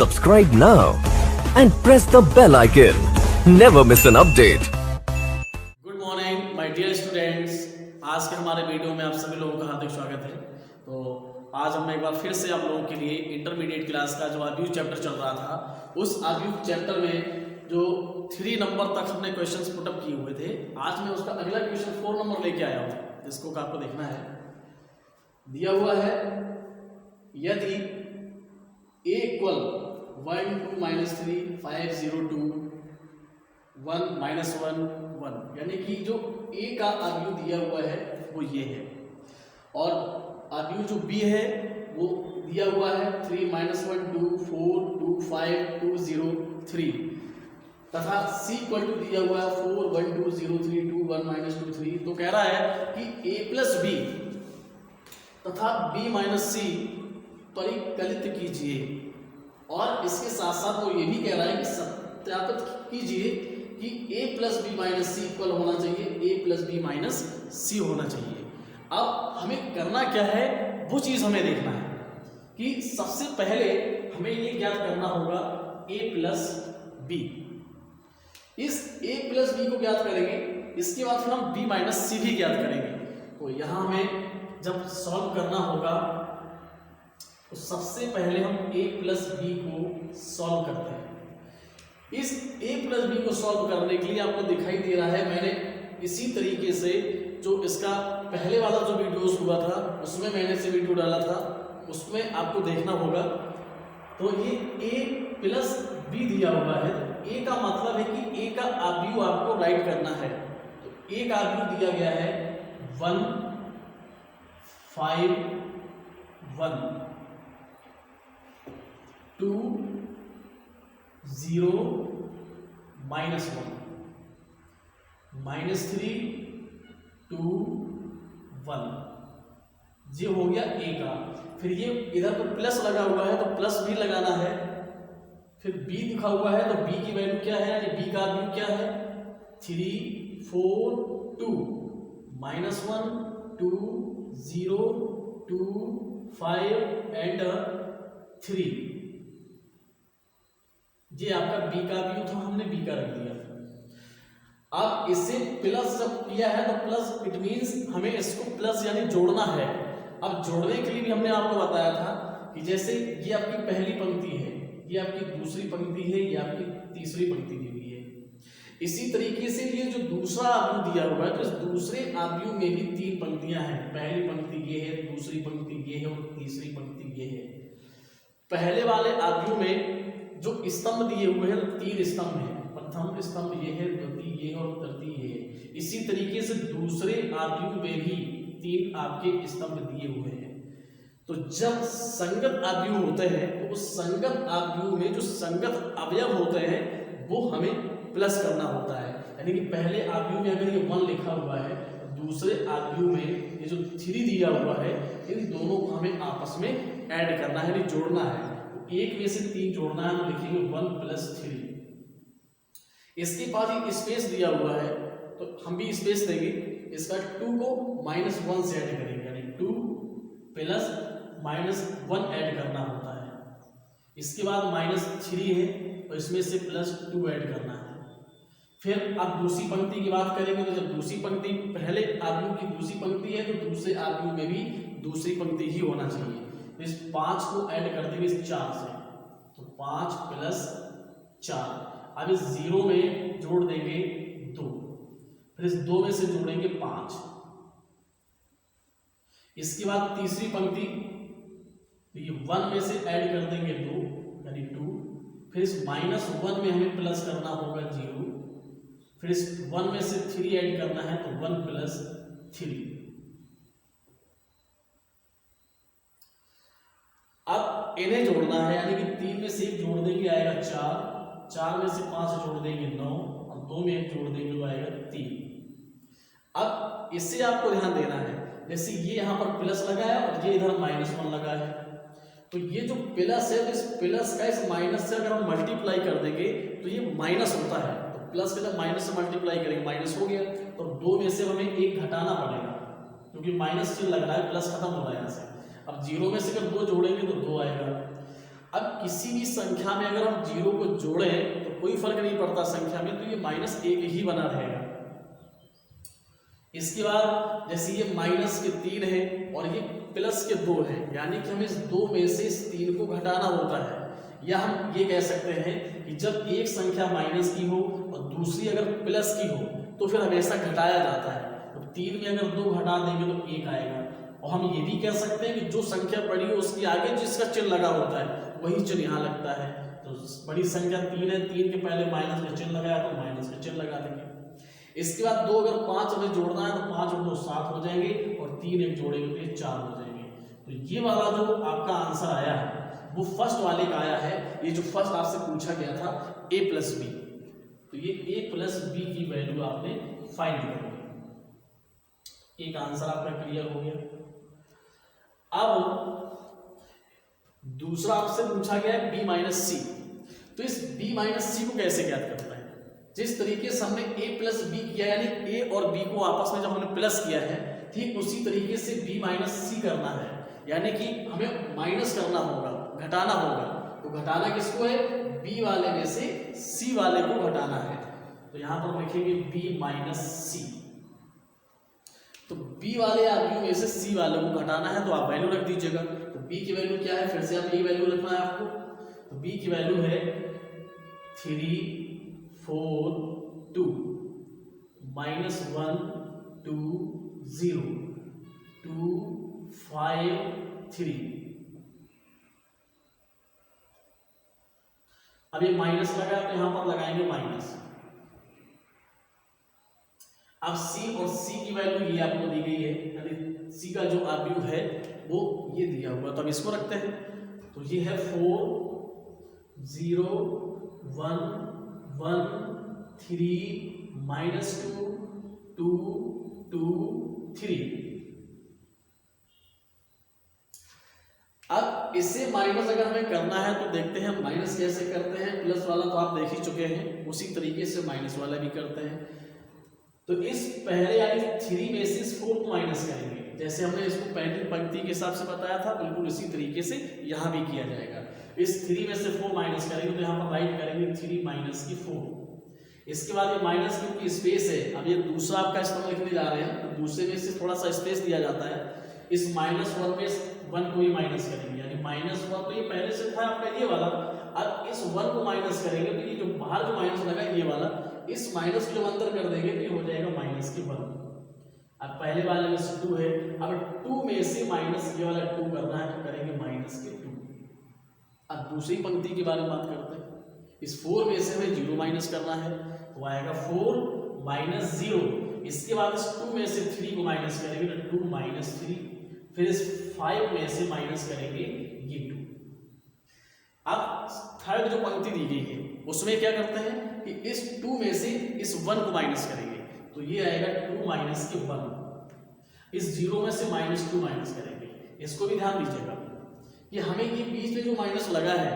Subscribe now and press the bell icon. Never miss an update. Good morning my dear students. आज के हमारे video में आप सभी लोगों का हार्दिक स्वागत है। तो आज हम एक बार फिर से आप लोगों के लिए इंटरमीडिएट क्लास का जो आर्ग्यू चैप्टर चल रहा था, उस आर्ग्यू चैप्टर में जो 3 नंबर तक हमने क्वेश्चंस पुटअप किए हुए थे, आज मैं उसका अगला क्वेश्चन 4 नंबर लेके आया हूँ, जिसको आपको देखना है। दिया हुआ है यदि a इक्वल 1 2 माइनस 3 5 0 2 1 माइनस 1 1, यानी कि जो a का आर्ग्यू दिया हुआ है वो ये है, और आर्ग्यू जो b है वो दिया हुआ है 3 माइनस 1 2 4 2 5 2 0 3, तथा c इक्वल टू दिया हुआ है 4 1 2 0 3 2 1 माइनस 2 3। तो कह रहा है कि a प्लस b तथा b माइनस c परिकलित कीजिए, और इसके साथ साथ वो ये भी कह रहा है कि सत्यापित कीजिए कि a plus B minus C equal होना चाहिए, a plus B minus C होना चाहिए। अब हमें करना क्या है, वो चीज हमें देखना है कि सबसे पहले हमें ये ज्ञात करना होगा a प्लस बी। इस a प्लस बी को ज्ञात करेंगे, इसके बाद फिर हम b माइनस सी भी ज्ञात करेंगे। तो यहां हमें जब सॉल्व करना होगा तो सबसे पहले हम a प्लस बी को सॉल्व करते हैं। इस a प्लस बी को सॉल्व करने के लिए आपको दिखाई दे रहा है, मैंने इसी तरीके से जो इसका पहले वाला जो वीडियोस हुआ था उसमें मैंने से वीडियो डाला था, उसमें आपको देखना होगा। तो ये a प्लस बी दिया हुआ है, तो a का मतलब है कि a का आर्ग्यू आपको राइट करना है। तो a का आर्ग्यू दिया गया है 1 5 1 2 0 माइनस 1 माइनस 3 2 1, ये हो गया a का। फिर ये इधर तो प्लस लगा हुआ है तो प्लस भी लगाना है। फिर b लिखा हुआ है तो b की वैल्यू क्या है, यानी b का आर्ग्यू क्या है 3 4 2 माइनस 1 2 0 2 5 एंड 3। ये आपका b का आर्ग्यू था, हमने b का रख दिया। अब इसे प्लस जब किया है तो प्लस इट मींस हमें इसको प्लस यानी जोड़ना है। अब जोड़ने के लिए भी हमने आपको बताया था कि जैसे ये आपकी पहली पंक्ति है, ये आपकी दूसरी पंक्ति है, ये आपकी तीसरी पंक्ति दी हुई है। इसी तरीके से ये जो दूसरा आर्ग्यू दिया हुआ है, तो इस दूसरे आर्ग्यू में भी 3 पंक्तियां हैं। पहली पंक्ति ये है, दूसरी पंक्ति ये है और तीसरी पंक्ति ये है। पहले वाले आर्ग्यू में जो स्तंभ दिए हुए हैं 3 स्तंभ हैं, प्रथम स्तंभ ये है, द्वितीय ये है और तृतीय ये है। इसी तरीके से दूसरे आर्ग्यू में भी 3 आपके स्तंभ दिए हुए हैं। तो जब संगत आर्ग्यू होते हैं तो उस संगत आर्ग्यू में जो संगत अवयव होते हैं वो हमें प्लस करना होता है। यानी कि पहले आर्ग्यू में अगर ये 1 लिखा हुआ है, दूसरे आर्ग्यू में ये जो 3 दिया हुआ है, इन दोनों को हमें आपस में ऐड करना है, यानी जोड़ना है। एक में से 3 जोड़ना है, तो लिखेंगे 1 प्लस 3। इसके बाद ये स्पेस दिया हुआ है तो हम भी स्पेस देंगे, इसका 2 को माइनस 1 से ऐड करेंगे, यानी 2 प्लस माइनस 1 ऐड करना होता है। इसके बाद माइनस 3 है तो इसमें से प्लस 2 ऐड करना है। फिर अब दूसरी पंक्ति की बात करेंगे, तो जब दूसरी पंक्ति पहले आर्ग्यू की दूसरी पंक्ति है तो दूसरे आर्ग्यू में भी दूसरी पंक्ति ही होना चाहिए। तो इस 5 को ऐड कर देंगे इस 4 से, तो 5 प्लस 4। अब इस 0 में जोड़ देंगे 2, फिर इस 2 में से जोड़ेंगे 5। इसके बाद तीसरी पंक्ति, तो ये 1 में से ऐड कर देंगे 2 यानी 2, फिर इस माइनस 1 में हमें प्लस करना होगा 0, फिर इस 1 में से 3 ऐड करना है तो 1 प्लस 3। अब इन्हें जोड़ना है, यानी कि 3 में से 1 जोड़ देंगे आएगा 4, 4 में से 5 जोड़ देंगे 9 और 2 में 1 जोड़ देंगे तो आएगा 3। अब इससे आपको ध्यान देना है, जैसे ये यहाँ पर प्लस लगा है और ये इधर माइनस 1 लगा है, तो ये जो प्लस है तो इस प्लस का इस माइनस से अगर हम मल्टीप्लाई कर देंगे तो ये माइनस होता है। तो प्लस का जब माइनस से मल्टीप्लाई करेंगे माइनस हो गया, तो 2 में से हमें 1 घटाना पड़ेगा क्योंकि माइनस चिन्ह लग रहा है, प्लस खत्म हो रहा है यहाँ से। अब 0 में से अगर 2 जोड़ेंगे तो 2 आएगा। अब किसी भी संख्या में अगर हम 0 को जोड़ें तो कोई फर्क नहीं पड़ता संख्या में, तो ये -1 ही बना रहेगा। इसके बाद जैसे ये -3 है और ये +2 है, यानी कि हमें इस 2 में से इस 3 को घटाना होता है। या हम ये कह सकते हैं कि जब एक संख्या माइनस की हो और दूसरी अगर प्लस की हो तो फिर हमेशा घटाया जाता है। तो 3 में अगर 2 घटा देंगे तो 1 आएगा। और हम ये भी कह सकते हैं कि जो संख्या बड़ी हो उसके आगे जिसका चिन्ह लगा होता है वही चिन्ह यहाँ लगता है। तो बड़ी संख्या 3 है, 3 के पहले माइनस का चिन्ह लगाया तो माइनस का चिन्ह लगा देंगे। इसके बाद 2 अगर 5 हमें जोड़ना है तो 5 और 2 7 हो जाएंगे और 3 एक जोड़ेंगे तो ये 4 हो जाएंगे। तो ये वाला जो आपका आंसर आया है वो फर्स्ट वाले का आया है। ये जो फर्स्ट आपसे पूछा गया था a + b, तो ये a + b की वैल्यू आपने फाइंड करनी। एक आंसर आपका क्लियर हो गया। अब दूसरा आपसे पूछा गया है b - c, तो इस b - c को कैसे ज्ञात करना है? जिस तरीके से हमने a + b किया, यानी a और b को आपस में जब हमने प्लस किया है, ठीक उसी तरीके से b - c करना है, यानी कि हमें माइनस करना होगा, घटाना होगा। तो घटाना किसको है? b वाले में से c वाले को घटाना है। तो यहां पर लिखेंगे b - c। तो b वाले आदमियों में से c वाले को घटाना है, तो आप वैल्यू रख दीजिएगा। तो b की वैल्यू क्या है? फिर से आप ये वैल्यू रखना है आपको। तो b की वैल्यू है 3 4 2 -1 2 0 2 5 3। अब ये माइनस लगा तो यहां पर लगाएंगे माइनस। अब c और c की वैल्यू ये आपको दी गई है, यानी c का जो वैल्यू है वो ये दिया हुआ, तो अब इसको रखते हैं। तो ये है 4 0 1 1 3 -2 2 2 3। अब इससे माइनस अगर हमें करना है तो देखते हैं माइनस कैसे करते हैं। प्लस वाला तो आप देख ही चुके हैं, उसी तरीके से माइनस वाला भी करते हैं। तो इस पहले यानी 3 में से इस 4 को माइनस करेंगे, जैसे हमने इसको पहली पंक्ति के हिसाब से बताया था, बिल्कुल इसी तरीके से यहाँ भी किया जाएगा। इस 3 में से 4 माइनस करेंगे, तो यहाँ पर राइट करेंगे 3 - 4। इसके बाद ये माइनस क्योंकि स्पेस है, अब ये दूसरा आपका इस्तेमाल लिखने जा रहे हैं, तो दूसरे में से थोड़ा सा स्पेस दिया जाता है। इस -1 में 1 को ही माइनस करेंगे, यानी -1 तो ये पहले से था आपका ये वाला। अब इस 1 को माइनस करेंगे तो ये जो बाहर जो माइनस लगा ये वाला, इस माइनस को जब अंदर कर देंगे तो ये हो जाएगा -1। अब पहले वाले में से 2 है, अब 2 में से माइनस ये वाला 2 करना है तो करेंगे -2। अब दूसरी पंक्ति के बारे में बात करते हैं। इस 4 में से हमें 0 माइनस करना है, तो आएगा 4 - 0। इसके बाद इस 2 में से 3 को माइनस करेंगे तो 2 - 3। फिर इस 5 में से माइनस करेंगे ये 2। अब थर्ड जो पंक्ति दी गई है उसमें क्या करते हैं कि इस 2 में से इस 1 को माइनस करेंगे, तो ये आएगा 2 - 1। इस 0 में से -2 माइनस करेंगे। इसको भी ध्यान दीजिएगा कि हमें ये बीच में जो माइनस लगा है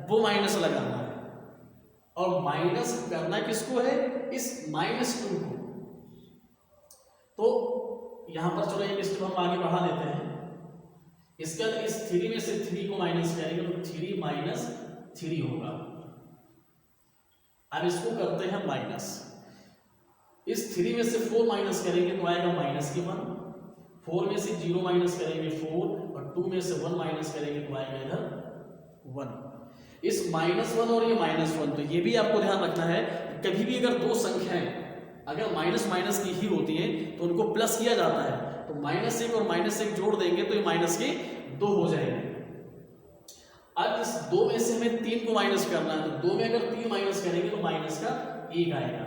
वो माइनस लगाना है, और माइनस करना किसको है? इस -2 को। तो यहां पर चलो एक स्टेप हम आगे बढ़ा देते हैं। इसके बाद इस 3 में से 3 को माइनस करेंगे तो 3 - 3 होगा। अब इसको करते हैं माइनस। इस 3 में से 4 माइनस करेंगे तो आएगा -1। 4 में से 0 माइनस करेंगे 4, और 2 में से 1 माइनस करेंगे तो आएगा इधर 1। इस -1 और ये -1, तो ये भी आपको ध्यान रखना है, कभी भी अगर दो संख्याएं अगर माइनस की ही होती है तो उनको प्लस किया जाता है। तो -1 और -1 जोड़ देंगे तो ये -2 हो जाएंगे। अब इस 2 में से हमें 3 को माइनस करना है, तो 2 में अगर 3 माइनस करेंगे तो -1 आएगा।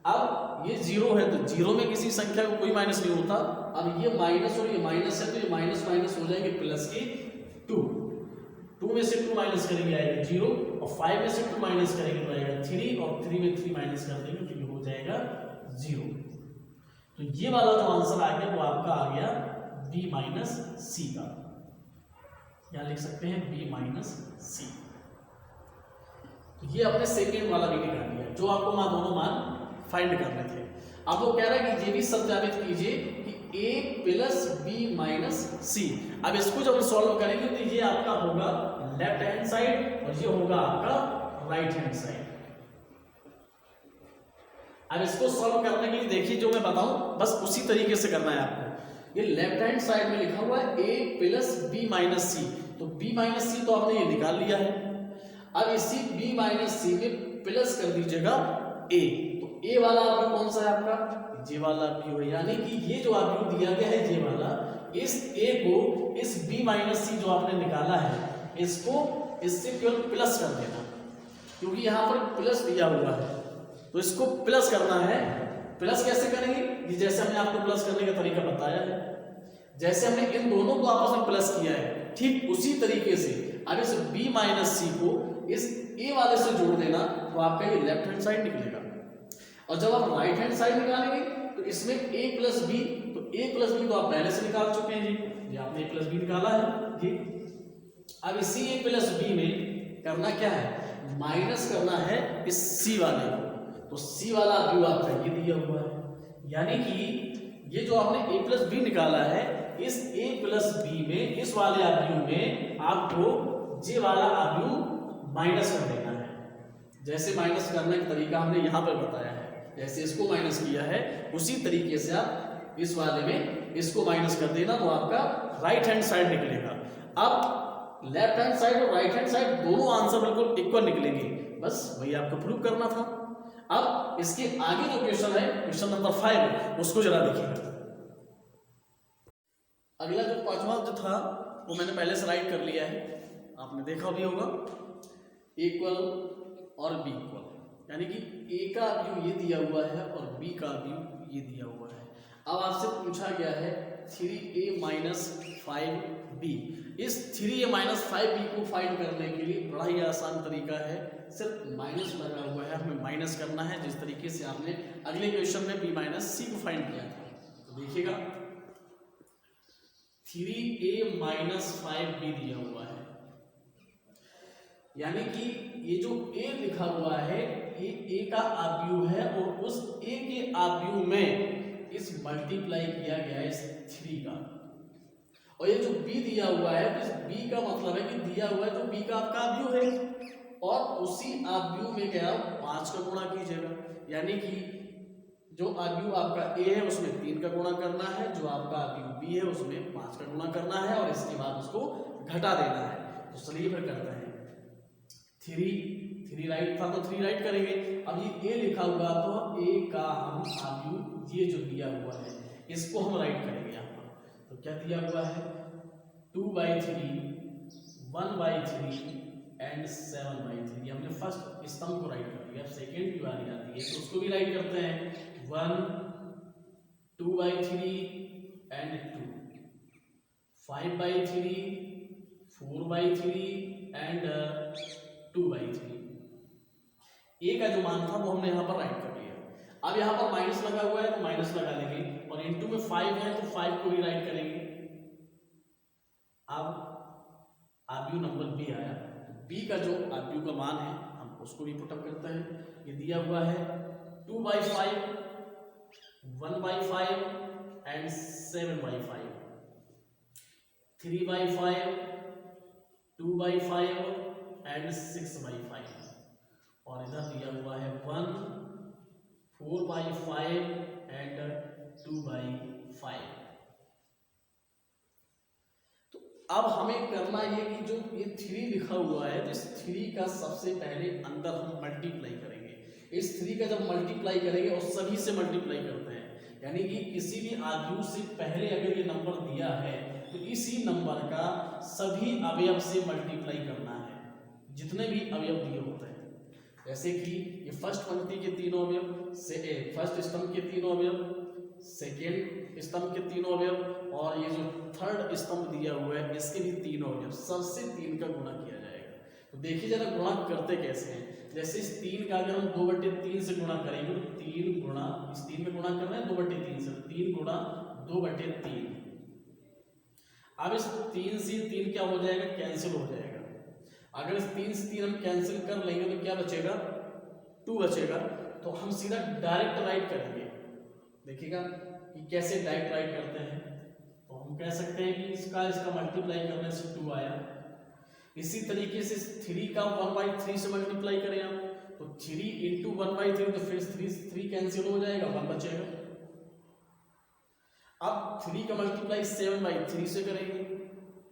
अब ये 0 है, तो 0 में किसी संख्या को कोई माइनस नहीं होता। अब ये माइनस और ये माइनस है, तो ये माइनस हो जाएंगे +2। 2 में से 2 माइनस करेंगे आएगा 0, और 5 में से 2 माइनस करेंगे तो आएगा 3, और 3 में 3 माइनस कर देंगे तो ये हो जाएगा 0। तो ये वाला जो आंसर आ गया वो आपका आ गया b - c का। यहाँ लिख सकते हैं b - c। तो ये अपने सेकेंड वाला भी निकाल लिया, जो आपको दोनों मान फाइंड करने थे। अब वो कह रहा है कि ये भी सत्यापित कीजिए कि a + b - c। अब इसको जब सॉल्व करेंगे तो ये आपका होगा लेफ्ट हैंड साइड और ये होगा आपका राइट हैंड साइड। अब इसको सॉल्व करने के लिए देखिए जो मैं बताऊं बस उसी तरीके से करना है आपको। ये लेफ्ट हैंड साइड में लिखा हुआ है a प्लस बी माइनस सी, तो b माइनस सी तो आपने ये निकाल लिया है। अब इसी b माइनस सी में प्लस कर दीजिएगा a, तो a वाला आव्यूह कौन सा है आपका, ये वाला आव्यूह है। यानी कि ये जो आव्यूह दिया गया है ये वाला, इस a को इस b माइनस सी जो आपने निकाला है इसको इससे केवल प्लस कर देना, क्योंकि यहाँ पर प्लस दिया हुआ है तो इसको प्लस करना है। प्लस कैसे करेंगे, ये जैसे हमने आपको प्लस करने का तरीका बताया है, जैसे हमने इन दोनों को आपस में प्लस किया है ठीक उसी तरीके से अब इस b माइनस सी को इस a वाले से जोड़ देना, तो आपका ये लेफ्ट हैंड साइड निकलेगा। और जब आप राइट हैंड साइड निकालेंगे तो इसमें a प्लस बी, तो a प्लस बी तो आप पहले से निकाल चुके हैं जी, ये आपने a प्लस बी निकाला है जी। अब इसी a प्लस बी में करना क्या है, माइनस करना है इस c वाले को, तो c वाला आव्यूह आपका ये दिया हुआ है। यानी कि ये जो आपने a प्लस बी निकाला है इस a प्लस बी में इस वाले आव्यूह में आपको j वाला आव्यूह माइनस कर देना है। जैसे माइनस करने का तरीका हमने यहाँ पर बताया है, जैसे इसको माइनस किया है उसी तरीके से आप इस वाले में इसको माइनस कर देना, तो आपका राइट हैंड साइड निकलेगा। अब लेफ्ट हैंड साइड और राइट हैंड साइड दोनों आंसर बिल्कुल इक्वल निकलेंगे, बस वही आपको प्रूव करना था। अब इसके आगे जो क्वेश्चन है, क्वेश्चन नंबर 5, उसको जरा देखिएगा। अगला जो पांचवा जो था वो मैंने पहले से राइट कर लिया है, आपने देखा भी होगा, इक्वल और बी इक्वल, यानी कि a का आव्यूह ये दिया हुआ है और b का आव्यूह ये दिया हुआ है। अब आपसे पूछा गया है 3a माइनस 5b। इस 3a माइनस 5b को फाइंड करने के लिए बड़ा ही आसान तरीका है, सिर्फ माइनस लगा हुआ है, हमें माइनस करना है जिस तरीके से आपने अगले क्वेश्चन में b माइनस सी को फाइंड किया था। तो देखिएगा 3a माइनस 5b दिया हुआ है, यानी कि ये जो a लिखा हुआ है ये a का आव्यूह है और उस a के आव्यूह में इस मल्टीप्लाई किया गया है इस 3 का, और ये जो b दिया हुआ है इस b का मतलब है कि दिया हुआ है तो b का आपका आव्यूह है और उसी आव्यूह में क्या 5 का गुणा कीजिएगा। यानी कि जो आव्यूह आपका a है उसमें 3 का गुणा करना है, जो आपका आव्यूह b है उसमें 5 का गुणा करना है और इसके बाद उसको घटा देना है। तो चलिए फिर करते हैं। 3 राइट था तो 3 राइट करेंगे। अब ये a लिखा हुआ तो a का हम आव्यूह ये जो दिया हुआ है इसको हम राइट करेंगे यहाँ पर। तो क्या दिया हुआ है 2/3, 1/3 एंड 7/3। हमने फर्स्ट स्तंभ को राइट कर दिया, सेकेंड की बारी आती है तो उसको भी राइट करते हैं 1, 2/3 एंड 2, 5/3, 4/3 एंड 2/3। a का जो मान था वो हमने यहाँ पर राइट कर लिया। अब यहाँ पर माइनस लगा हुआ है तो माइनस लगा लेंगे और इनटू में 5 है तो 5 को भी राइट करेंगे। अब आव्यूह नंबर b आया, b का जो आव्यूह का मान है हम उसको भी पुटअप करते हैं। ये दिया हुआ है 2/5, 1/5 एंड 7/5, 3/5, 2/5 एंड 6/5, और इधर दिया हुआ है 1, 4/5 एंड 2/5। तो अब हमें करना ये कि जो ये 3 लिखा हुआ है तो इस 3 का सबसे पहले अंदर हम मल्टीप्लाई करेंगे। इस 3 का जब मल्टीप्लाई करेंगे और सभी से मल्टीप्लाई करते हैं, यानी कि किसी भी आव्यूह से पहले अगर ये नंबर दिया है तो इसी नंबर का सभी अवयव से मल्टीप्लाई करना है, जितने भी अवयव दिए होते हैं। जैसे कि ये फर्स्ट पंक्ति के तीनों अवयव, फर्स्ट स्तंभ के तीनों अवयव, सेकेंड स्तंभ के तीनों अवयव और ये जो थर्ड स्तंभ दिया हुआ है इसके भी तीनों अवयव, सबसे 3 का गुणा किया जाएगा। तो देखिए जरा गुणा करते कैसे हैं। जैसे इस 3 का अगर हम 2/3 से गुणा करेंगे तो 3 गुणा इस 3 में गुणा करना है 2/3 से, 3 गुणा 2/3। अब इस 3 से 3 क्या हो जाएगा, कैंसिल हो जाएगा। अगर इस 3 से 3 हम कैंसिल कर लेंगे तो क्या बचेगा, 2 बचेगा। तो हम सीधा डायरेक्ट राइट करेंगे। देखिएगा कि कैसे डायरेक्ट राइट करते हैं। तो हम कह सकते हैं कि इसका मल्टीप्लाई करने से 2 आया, इसी तरीके से 3 का 1/3 से मल्टीप्लाई करें आप तो 3 इंटू 1/3 तो फिर 3 कैंसिल हो जाएगा, 1 बचेगा। अब 3 का मल्टीप्लाई 7/3 से करेंगे,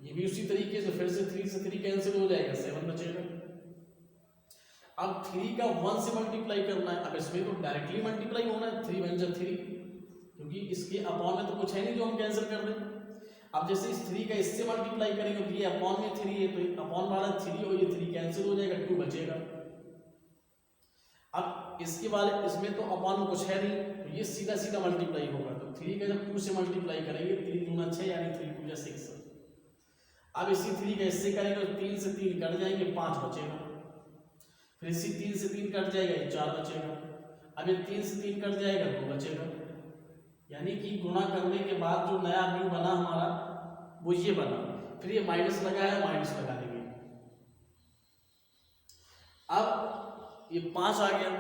ये भी उसी तरीके से फिर से 3 से 3 कैंसिल हो जाएगा, 7 बचेगा। अब 3 का 1 से मल्टीप्लाई करना है, अब इसमें तो डायरेक्टली मल्टीप्लाई होना है, 3 1 जा 3, क्योंकि इसके अपॉन में तो कुछ है नहीं जो हम कैंसिल कर दें। अब जैसे इस 3 का इससे मल्टीप्लाई करेंगे तो ये अपॉन में 3 है तो अपॉन वाला 3 और ये 3 कैंसिल हो जाएगा, 2 बचेगा। अब इसके वाले इसमें तो अपॉन में कुछ है नहीं तो ये सीधा सीधा मल्टीप्लाई होगा, तो 3 का जब 2 से मल्टीप्लाई करेंगे 3 दूना 6 यानी 3 2 जा 6। अब इसी 3 का इससे करेंगे तो 3 से 3 कट जाएंगे, 5 बचेगा। फिर इसी 3 से 3 कट जाएगा, 4 बचेगा। अब ये 3 से 3 कट जाएगा, 2 बचेगा। यानी कि गुणा करने के बाद जो नया म्यू बना हमारा वो ये बना, फिर ये माइनस लगाया, माइनस लगा देंगे। अब ये 5 आ गया,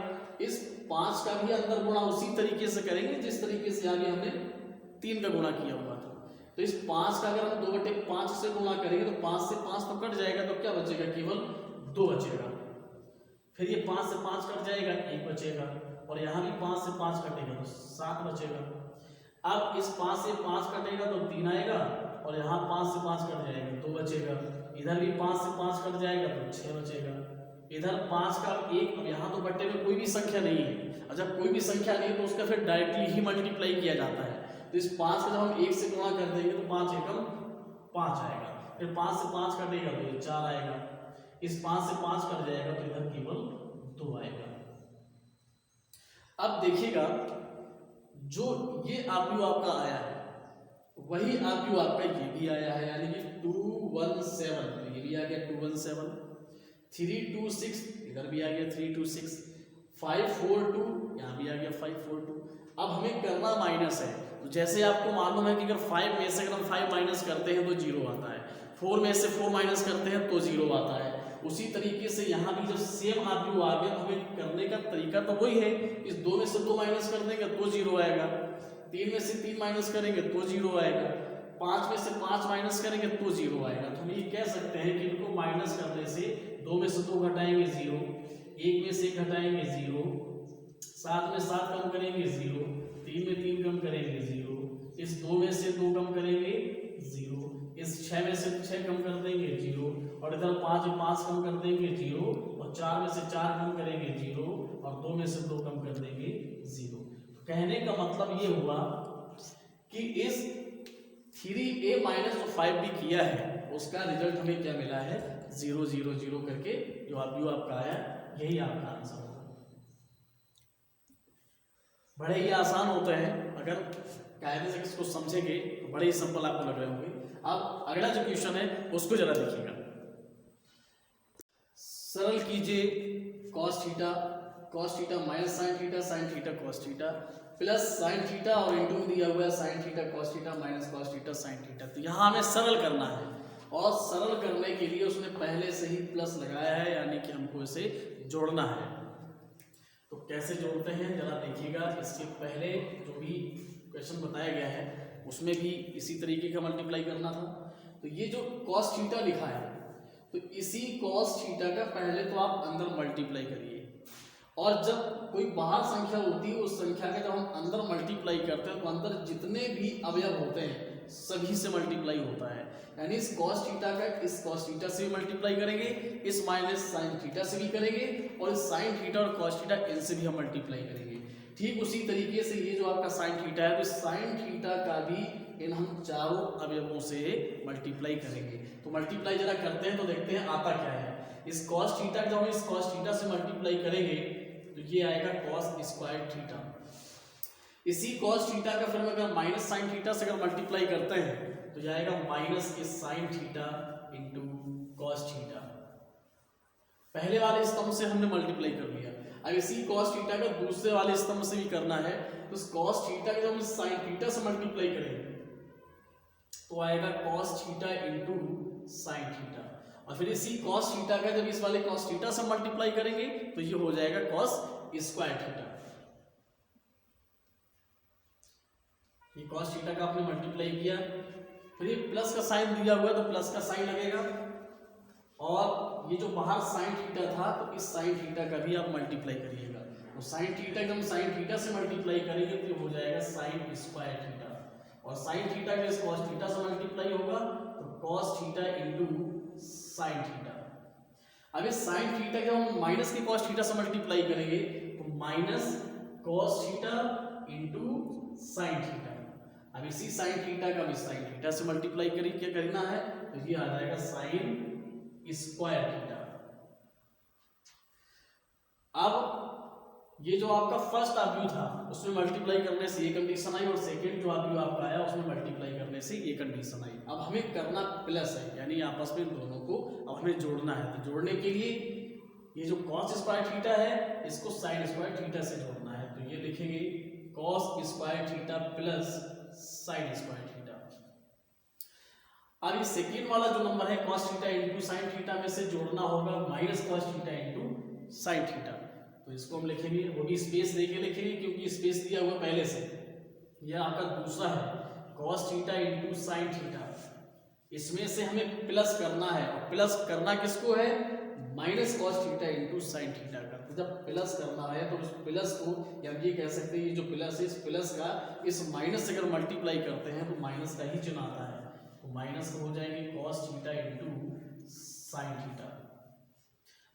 इस 5 का भी अंदर गुणा उसी तरीके से करेंगे जिस तरीके से आगे हमने 3 का गुणा किया हुआ था। तो इस 5 का अगर हम 2/5 से गुणा करेंगे तो 5 से 5 तो कट जाएगा, तो क्या बचेगा, केवल 2 बचेगा। फिर ये 5 से 5 कट जाएगा, 1 बचेगा, और यहाँ भी 5 से 5 कटेगा तो 7 बचेगा। अब इस 5 से 5 कटेगा तो 3 आएगा, और यहाँ 5 से 5 कट जाएगा, 2 बचेगा। इधर भी 5 से 5 कट जाएगा तो 6 बचेगा। इधर 5 का 1, अब यहाँ तो बट्टे में कोई भी संख्या नहीं है, और जब कोई भी संख्या नहीं है तो उसका फिर डायरेक्टली ही मल्टीप्लाई किया जाता है। तो इस 5 का जब हम 1 से गुणा कर देंगे तो 5 एकम 5 आएगा, फिर 5 से 5 कटेगा तो ये 4 आएगा, इस 5 से 5 कट जाएगा तो इधर केवल 2 आएगा। अब देखिएगा जो ये आरपीयू आपका आया है वही आरपीयू आपका ये भी आया है, यानी कि 217, तो ये भी आ गया 217, 326 इधर भी आ गया 326, 542 यहाँ भी आ गया 542। अब हमें करना माइनस है, तो जैसे आपको मालूम है कि अगर 5 में से अगर हम 5 माइनस करते हैं तो 0 आता है, 4 में से 4 माइनस करते हैं तो 0 आता है। उसी तरीके से यहाँ भी जब सेम आरपीयू आ गया तो हमें करने का तरीका तो वही है, इस 2 में से 2 माइनस कर देंगे तो 0 आएगा, 3 में से 3 माइनस करेंगे तो 0 आएगा, 5 में से 5 माइनस करेंगे तो 0 आएगा। तो हम ये कह सकते हैं कि इनको माइनस करने से 2 में से 2 घटाएंगे 0, 1 में से 1 घटाएंगे 0, 7 में 7 कम करेंगे 0, 3 में 3 कम करेंगे 0, इस 2 में से 2 कम करेंगे 0, इस 6 में से 6 कम कर देंगे 0, और इधर 5 में 5 कम कर देंगे 0, और 4 में से 4 कम करेंगे 0, और 2 में से 2 कम कर देंगे 0। कहने का मतलब ये हुआ कि इस 3a माइनस जो 5b किया है उसका रिजल्ट हमें क्या मिला है, 0 0 0 करके जो आपका आया यही आपका आंसर होगा। बड़े ही आसान होते हैं, अगर कायदे से इसको समझेंगे तो बड़े ही सिंपल आपको लग रहे होंगे। अब अगला जो क्वेश्चन है उसको जरा देखिएगा। सरल कीजिए cos theta minus sine theta cos theta plus sine theta और इंटू में दिया हुआ है sine theta cos theta minus cos theta sine theta. तो यहाँ हमें सरल करना है, और सरल करने के लिए उसने पहले से ही प्लस लगाया है, यानी कि हमको इसे जोड़ना है। तो कैसे जोड़ते हैं जरा देखिएगा। इसके पहले जो भी क्वेश्चन बताया गया है उसमें भी इसी तरीके का मल्टीप्लाई करना था। तो ये जो cos थीटा लिखा है तो इसी cos थीटा का पहले तो आप अंदर मल्टीप्लाई करिए, और जब कोई बाहर संख्या होती है उस संख्या का जब हम अंदर मल्टीप्लाई करते हैं तो अंदर जितने भी अवयव होते हैं सभी से मल्टीप्लाई होता है। यानी इस cos थीटा का इस cos थीटा से भी मल्टीप्लाई करेंगे, इस माइनस साइन थीटा से भी करेंगे, और इस साइन थीटा और cos थीटा इनसे भी हम मल्टीप्लाई करेंगे। ठीक उसी तरीके से ये जो आपका साइन थीटा है तो साइन थीटा का भी इन हम चारों अवयवों से मल्टीप्लाई करेंगे। तो मल्टीप्लाई जरा करते हैं तो देखते हैं आता क्या है। इस cos थीटा जब हम इस cos थीटा से मल्टीप्लाई करेंगे तो ये आएगा cos स्क्वायर थीटा। इसी cos थीटा का फिर अगर माइनस साइन थीटा से अगर मल्टीप्लाई करते हैं तो ये आएगा माइनस के sine theta into cos theta. पहले वाले स्तंभ से हमने मल्टीप्लाई कर लिया, अब इसी cos थीटा का दूसरे वाले स्तंभ से भी करना है। तो इस cos थीटा का जब हम साइन थीटा से मल्टीप्लाई करेंगे तो आएगा cos theta into sine theta, और फिर इसी cos थीटा का जब इस वाले cos थीटा से मल्टीप्लाई करेंगे तो ये हो जाएगा cos स्क्वायर थीटा। ये cos थीटा का आपने मल्टीप्लाई किया, फिर ये प्लस का साइन दिया हुआ है तो प्लस का साइन लगेगा, और ये जो बाहर साइन थीटा था तो इस साइन थीटा का भी आप मल्टीप्लाई करिएगा। तो साइन थीटा का हम साइन थीटा से मल्टीप्लाई करेंगे तो हो जाएगा साइन स्क्वायर थीटा, और साइन थीटा का इस कॉस थीटा से मल्टीप्लाई होगा तो cos theta into sine theta. अब इस साइन थीटा के हम माइनस की कॉस थीटा से मल्टीप्लाई करेंगे तो minus cos theta into sine theta. अब इसी साइन थीटा का भी साइन थीटा से मल्टीप्लाई करें, क्या करना है तो ये आ जाएगा साइन स्क्वायर थीटा। अब ये जो आपका फर्स्ट आव्यूह था उसमें मल्टीप्लाई करने से ये कंडीशन आई, और सेकंड जो आव्यूह आपका आया उसमें मल्टीप्लाई करने से ये कंडीशन आई। अब हमें करना प्लस है, यानी आपस में दोनों को अब हमें जोड़ना है। तो जोड़ने के लिए ये जो कॉस स्क्वायर थीटा है इसको साइन स्क्वायर थीटा से जोड़ना है। तो ये लिखेंगे cos square theta plus sine square theta. अब ये सेकेंड वाला जो नंबर है cos theta into sine theta में से जोड़ना होगा minus cos theta into sine theta. तो इसको हम लिखेंगे, वो भी स्पेस देके लिखेंगे क्योंकि स्पेस दिया हुआ पहले से। यह आपका दूसरा है cos theta into sine theta, इसमें से हमें प्लस करना है, और प्लस करना किसको है minus cos theta into sine theta का। तो जब प्लस करना है तो उस प्लस को या ये कह सकते हैं ये जो प्लस है इस प्लस का इस माइनस से अगर मल्टीप्लाई करते हैं तो माइनस का ही चिन्ह आता है। तो माइनस हो जाएंगे cos theta into sine theta.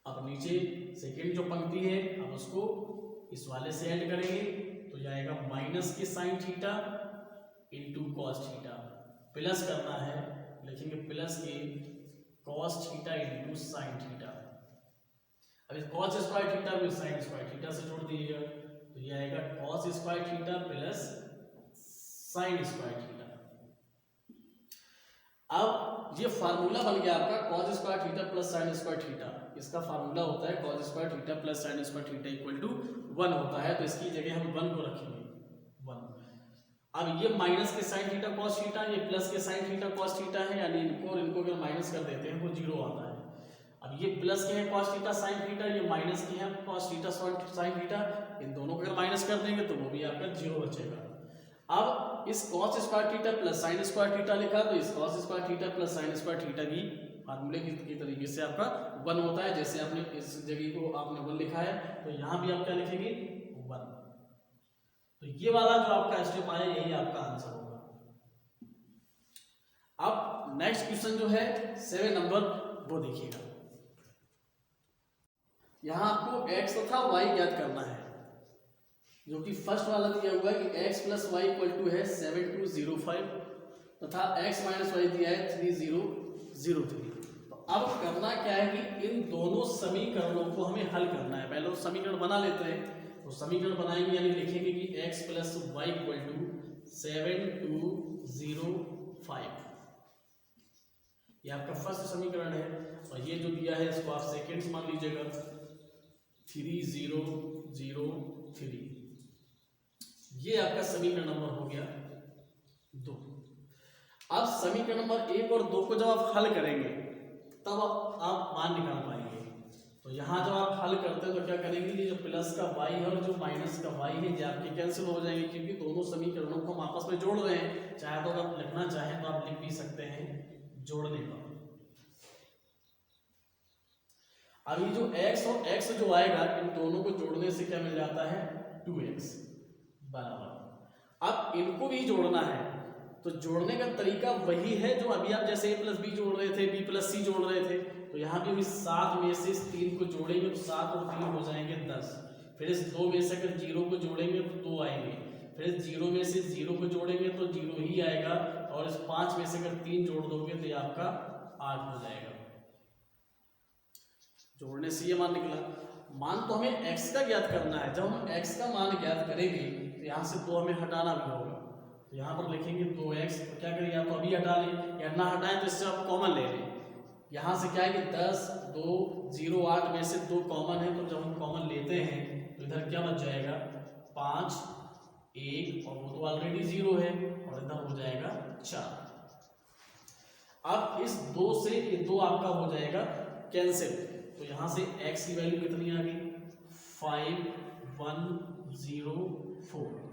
अब नीचे सेकेंड जो पंक्ति है अब उसको इस वाले से ऐड करेंगे तो जाएगा माइनस के sine theta into cos theta. Plus करना है लिखेंगे प्लस के cos theta into sine theta. अब इस कॉस स्क्वायर थीटा को साइन स्क्वायर थीटा से जोड़ दीजिएगा तो ये आएगा cos square theta plus sine square theta. अब ये फार्मूला बन गया आपका cos square theta plus sine square theta. इसका फार्मूला होता है cos square theta plus sine square theta equal to 1 होता है। तो इसकी जगह हम 1 को रखेंगे 1। अब ये माइनस के साइन थीटा कॉस थीटा, ये प्लस के साइन थीटा कॉस थीटा है, यानी इनको और इनको अगर माइनस कर देते हैं वो 0 आता है। अब ये प्लस के हैं कॉस थीटा साइन थीटा, ये माइनस के हैं कॉस थीटा साइन थीटा, इन दोनों को अगर माइनस कर देंगे तो वो भी आपका 0 बचेगा। अब इस cos square theta plus sine square theta लिखा तो इस cos square theta plus sine square theta भी फार्मूले की तरीके से आपका 1 होता है। जैसे आपने इस जगह को आपने 1 लिखा है तो यहाँ भी आप क्या लिखेंगे 1। तो ये वाला जो आपका स्टेप आया यही आपका आंसर होगा। अब नेक्स्ट क्वेश्चन जो है 7 नंबर वो देखिएगा। यहाँ आपको x तथा y ज्ञात करना है, जो कि फर्स्ट वाला दिया हुआ है कि x plus Y equal to है 7205 तथा x माइनस वाई दिया है 3003। तो अब करना क्या है कि इन दोनों समीकरणों को हमें हल करना है। पहले तो समीकरण बना लेते हैं। तो समीकरण बनाएंगे यानी लिखेंगे कि x plus Y equal to 7205, ये आपका फर्स्ट समीकरण है। और ये जो दिया है इसको आप सेकेंड्स मान लीजिएगा 3003। ये आपका समीकरण नंबर हो गया 2। अब समीकरण नंबर 1 और 2 को जब आप हल करेंगे तब आप मान निकाल पाएंगे। तो यहाँ जब आप हल करते हैं तो क्या करेंगे, ये जो प्लस का y है और जो माइनस का y है ये आपके कैंसिल हो जाएंगे, क्योंकि दोनों समीकरणों को हम आपस में जोड़ रहे हैं। चाहे तो अगर लिखना चाहें तो आप लिख भी सकते हैं जोड़ने पर। अब ये जो x और x जो आएगा इन दोनों को जोड़ने से क्या मिल जाता है 2x बराबर। अब इनको भी जोड़ना है तो जोड़ने का तरीका वही है जो अभी आप जैसे a प्लस बी जोड़ रहे थे, b प्लस सी जोड़ रहे थे। तो यहाँ भी हम इस 7 में से इस 3 को जोड़ेंगे तो 7 और 3 हो जाएंगे 10। फिर इस 2 में से अगर 0 को जोड़ेंगे तो 2 आएंगे। फिर इस 0 में से 0 को जोड़ेंगे तो 0 ही आएगा। और इस 5 में से अगर 3 जोड़ दोगे तो ये आपका 8 हो जाएगा। जोड़ने से ये मान निकला। मान तो हमें x का ज्ञात करना है। जब हम x का मान ज्ञात करेंगे तो यहाँ से 2 हमें हटाना भी होगा। तो यहाँ पर लिखेंगे 2x, तो क्या करें या तो अभी हटा लें या ना हटाएं तो इससे आप कॉमन ले लें। यहाँ से क्या है कि 10 2 0 8 में से 2 कॉमन है। तो जब हम कॉमन लेते हैं तो इधर क्या बच जाएगा 5 1, और वो तो ऑलरेडी 0 है, और इधर हो जाएगा 4। अब इस 2 से ये 2 आपका हो जाएगा कैंसिल। तो यहाँ से x की वैल्यू कितनी आ गई 5104।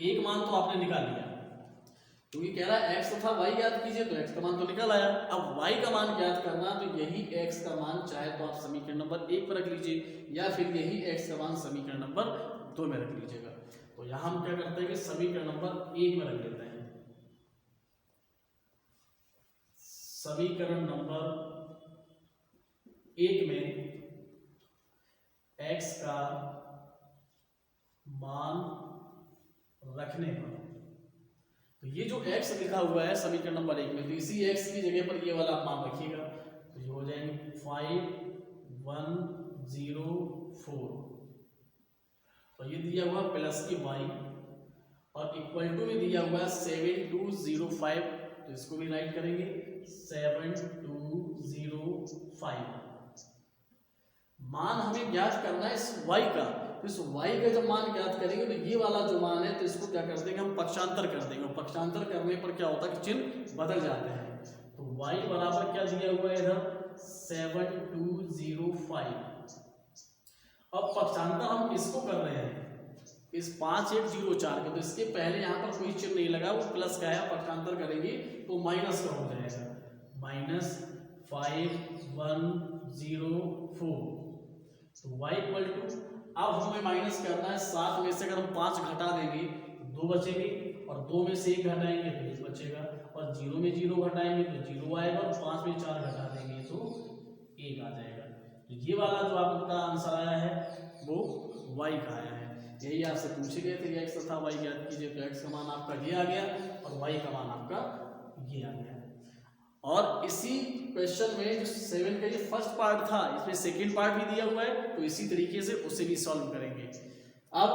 एक मान तो आपने निकाल लिया। क्योंकि कह रहा है x तथा y ज्ञात कीजिए, तो x का मान तो निकल आया। अब y का मान ज्ञात करना, तो यही x का मान चाहे तो आप समीकरण नंबर 1 पर रख लीजिए या फिर यही x का मान समीकरण नंबर 2 में रख लीजिएगा। तो यहाँ हम क्या करते हैं कि समीकरण नंबर 1 में रख लेते हैं। समीकरण नंबर 1 में x का मान रखने पर, तो ये जो x लिखा हुआ है समीकरण नंबर 1 में, तो इसी x की जगह पर ये वाला आप मान रखिएगा। तो ये हो जाएंगे 5104, तो ये दिया हुआ प्लस की y और इक्वल टू में दिया हुआ 7205, तो इसको भी राइट करेंगे 7205। मान हमें ज्ञात करना है इस y का, तो इस y का जब मान ज्ञात करेंगे तो ये वाला जो मान है तो इसको क्या कर देंगे हम पक्षांतर कर देंगे, और पक्षांतर करने पर क्या होता है कि चिन्ह बदल जाते हैं। तो y बराबर क्या दिया हुआ है इधर 7205। अब पक्षांतर हम इसको कर रहे हैं इस 5104 के, तो इसके पहले यहाँ पर कोई चिन्ह नहीं लगा, वो प्लस का है, पक्षांतर करेंगे तो माइनस का हो जाएगा -5104। तो y इक्वल टू, अब हमें माइनस करना है 7 में से अगर हम 5 घटा देंगे तो 2 बचेंगे, और 2 में से 1 घटाएंगे तो 1 बचेगा, और 0 में 0 घटाएंगे तो 0 आएगा, और 5 में 4 घटा देंगे तो 1 आ जाएगा। तो ये वाला जो आपका आंसर आया है वो y का आया है। यही आपसे पूछे गए थे x तथा y ज्ञात कीजिए, तो x का मान आपका ये आ गया और y का मान आपका ये आ गया। और इसी क्वेश्चन में जो 7 का ये फर्स्ट पार्ट था, इसमें सेकंड पार्ट भी दिया हुआ है, तो इसी तरीके से उसे भी सॉल्व करेंगे। अब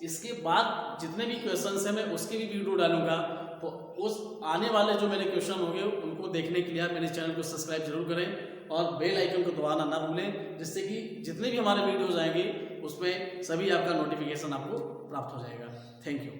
इसके बाद जितने भी क्वेश्चंस हैं मैं उसके भी वीडियो डालूंगा, तो उस आने वाले जो मेरे क्वेश्चन होंगे उनको देखने के लिए आप मेरे चैनल को सब्सक्राइब जरूर करें और बेल आइकन को दबाना ना भूलें, जिससे कि जितने भी हमारे वीडियोज आएंगे उसमें सभी आपका नोटिफिकेशन आपको प्राप्त हो जाएगा। Thank you.